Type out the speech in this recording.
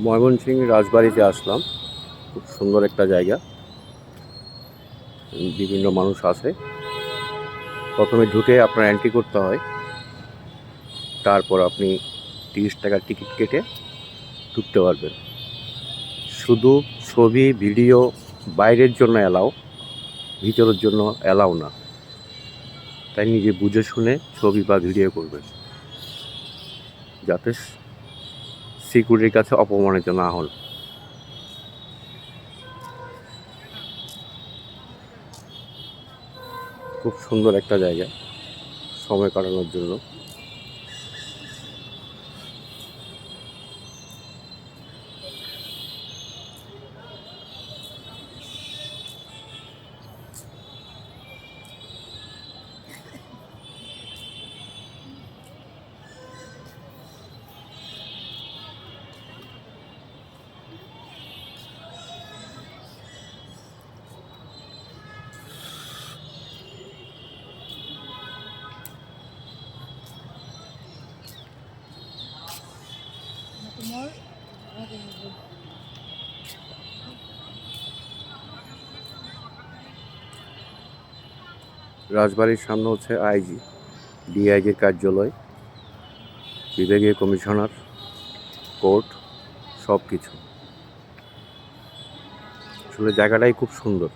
ময়মনসিংহ রাজবাড়িতে আসলাম। খুব সুন্দর একটা জায়গা, বিভিন্ন মানুষ আছে। প্রথমে ঢুকে আপনার এন্ট্রি করতে হয়, তারপর আপনি 30 টাকার টিকিট কেটে ঢুকতে পারবেন। শুধু ছবি ভিডিও বাইরের জন্য অ্যালাউ, ভিতরের জন্য অ্যালাউ না। তাই নিজে বুঝে শুনে ছবি বা ভিডিও করবেন, যাতে সিকিউরিটির কাছে অপমানিত না হন। খুব সুন্দর একটা জায়গা সময় কাটানোর জন্য। রাজবাড়ির সামনে হচ্ছে আইজি, ডিআইজির কার্যালয়, বিভাগীয় কমিশনার, কোর্ট, সব কিছু। আসলে জায়গাটাই খুব সুন্দর।